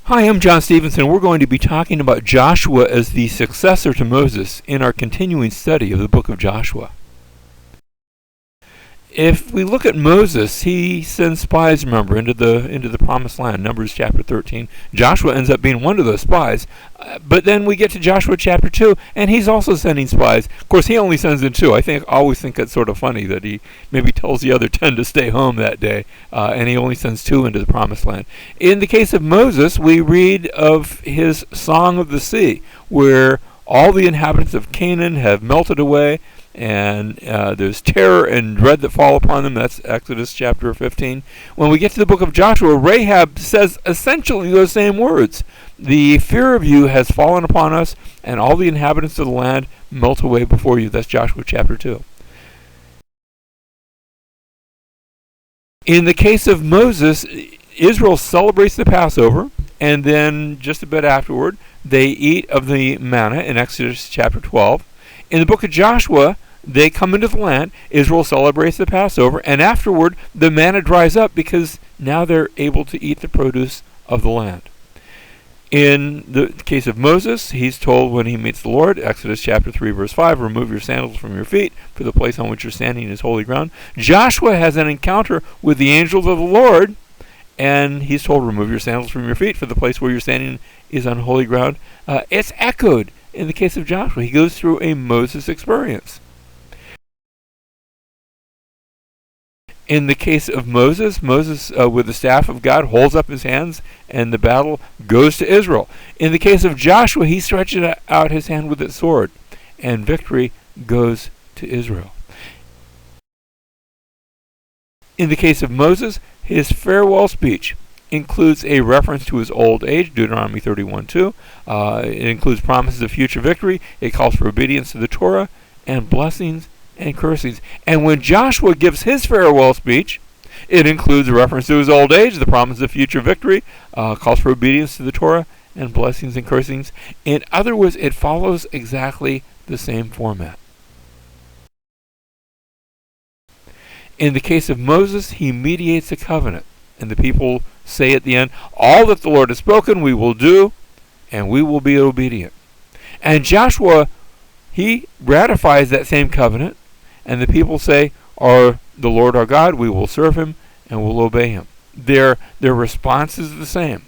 Hi, I'm John Stevenson. We're going to be talking about Joshua as the successor to Moses in our continuing study of the book of Joshua. If we look at Moses, he sends spies, remember, into the promised land, Numbers chapter 13. Joshua ends up being one of those spies. But then we get to Joshua chapter 2, and he's also sending spies. Of course, he only sends in 2. I always think it's sort of funny that he maybe tells the other 10 to stay home that day, and he only sends 2 into the promised land. In the case of Moses, we read of his Song of the Sea, where all the inhabitants of Canaan have melted away, and there's terror and dread that fall upon them. That's Exodus chapter 15. When we get to the book of Joshua, Rahab says essentially those same words. The fear of you has fallen upon us, and all the inhabitants of the land melt away before you. That's Joshua chapter 2. In the case of Moses, Israel celebrates the Passover, and then just a bit afterward, they eat of the manna in Exodus chapter 12. In the book of Joshua, they come into the land, Israel celebrates the Passover, and afterward the manna dries up because now they're able to eat the produce of the land. In the case of Moses, he's told when he meets the Lord, Exodus chapter 3 verse 5, remove your sandals from your feet, for the place on which you're standing is holy ground. Joshua has an encounter with the angels of the Lord, and he's told, remove your sandals from your feet, for the place where you're standing is on holy ground. It's echoed in the case of Joshua. He goes through a Moses experience. In the case of Moses, with the staff of God holds up his hands and the battle goes to Israel. In the case of Joshua, he stretches out his hand with his sword and victory goes to Israel. In the case of Moses, his farewell speech includes a reference to his old age, Deuteronomy 31:2. It includes promises of future victory. It calls for obedience to the Torah and blessings and cursings. And when Joshua gives his farewell speech, it includes a reference to his old age, the promise of future victory, calls for obedience to the Torah, and blessings and cursings. In other words, it follows exactly the same format. In the case of Moses, he mediates a covenant, and the people say at the end, all that the Lord has spoken we will do, and we will be obedient. And Joshua, he ratifies that same covenant, and the people say, the Lord our God, we will serve him and will obey him. Their response is the same.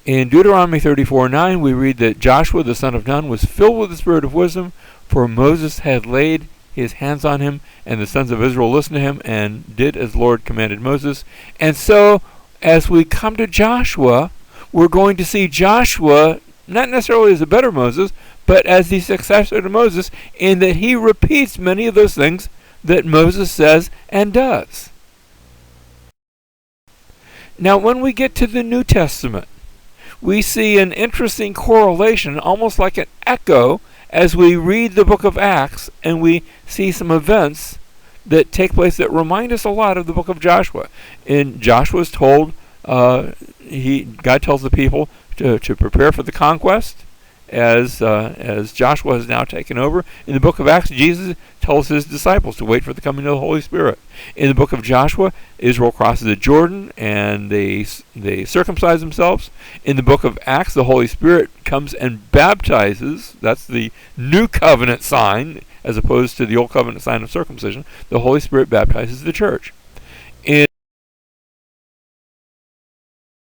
In Deuteronomy 34:9, we read that Joshua the son of Nun was filled with the spirit of wisdom, for Moses had laid his hands on him, and the sons of Israel listened to him and did as the Lord commanded Moses. And so, as we come to Joshua, we're going to see Joshua not necessarily as a better Moses, but as the successor to Moses, in that he repeats many of those things that Moses says and does. Now, when we get to the New Testament, we see an interesting correlation, almost like an echo, as we read the book of Acts and we see some events that take place that remind us a lot of the book of Joshua. In Joshua's told, God tells the people to prepare for the conquest as Joshua has now taken over. In the book of Acts, Jesus tells his disciples to wait for the coming of the Holy Spirit. In the book of Joshua, Israel crosses the Jordan and they circumcise themselves. In the book of Acts, the Holy Spirit comes and baptizes. That's the new covenant sign as opposed to the old covenant sign of circumcision. The Holy Spirit baptizes the church.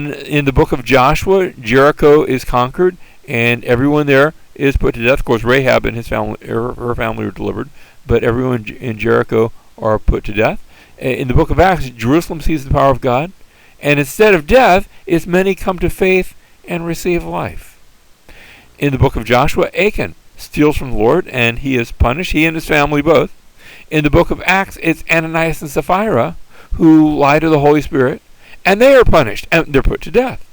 In the book of Joshua, Jericho is conquered, and everyone there is put to death. Of course, Rahab and her family are delivered, but everyone in Jericho are put to death. In the book of Acts, Jerusalem sees the power of God, and instead of death, its many come to faith and receive life. In the book of Joshua, Achan steals from the Lord, and he is punished, he and his family both. In the book of Acts, it's Ananias and Sapphira who lie to the Holy Spirit, and they are punished, and they're put to death.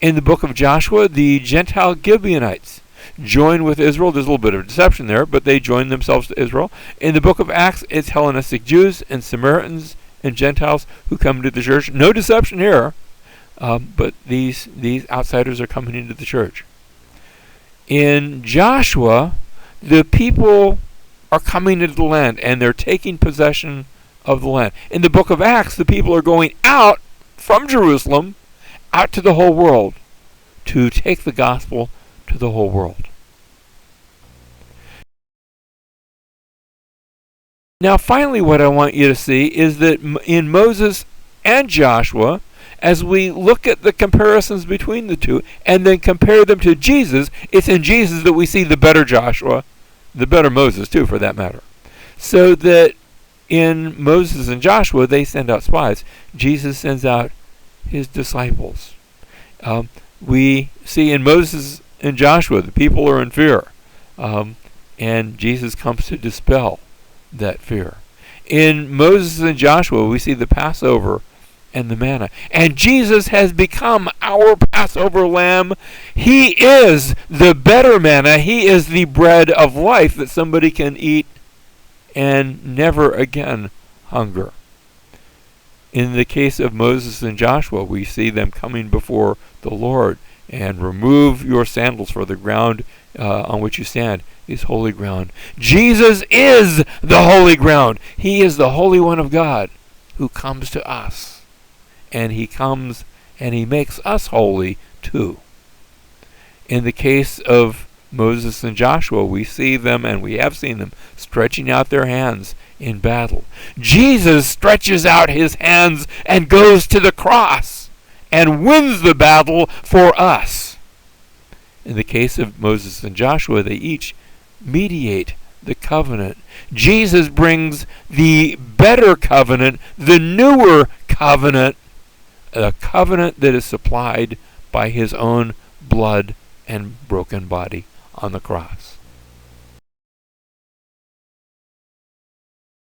In the book of Joshua, the Gentile Gibeonites join with Israel. There's a little bit of deception there, but they join themselves to Israel. In the book of Acts, it's Hellenistic Jews and Samaritans and Gentiles who come into the church. No deception here, but these outsiders are coming into the church. In Joshua, the people are coming into the land, and they're taking possession of the land. In the book of Acts, the people are going out from Jerusalem out to the whole world to take the gospel to the whole world. Now, finally, what I want you to see is that in Moses and Joshua, as we look at the comparisons between the two and then compare them to Jesus, it's in Jesus that we see the better Joshua, the better Moses too, for that matter. So that in Moses and Joshua, they send out spies. Jesus sends out his disciples. We see in Moses and Joshua, the people are in fear. And Jesus comes to dispel that fear. In Moses and Joshua, we see the Passover and the manna. And Jesus has become our Passover lamb. He is the better manna. He is the bread of life that somebody can eat and never again hunger. In the case of Moses and Joshua, we see them coming before the Lord and remove your sandals, for the ground on which you stand is holy ground. Jesus is the holy ground. He is the Holy One of God who comes to us. And he comes and he makes us holy too. In the case of Moses and Joshua, we see them, and we have seen them, stretching out their hands in battle. Jesus stretches out his hands and goes to the cross and wins the battle for us. In the case of Moses and Joshua, they each mediate the covenant. Jesus brings the better covenant, the newer covenant, a covenant that is supplied by his own blood and broken body on the cross.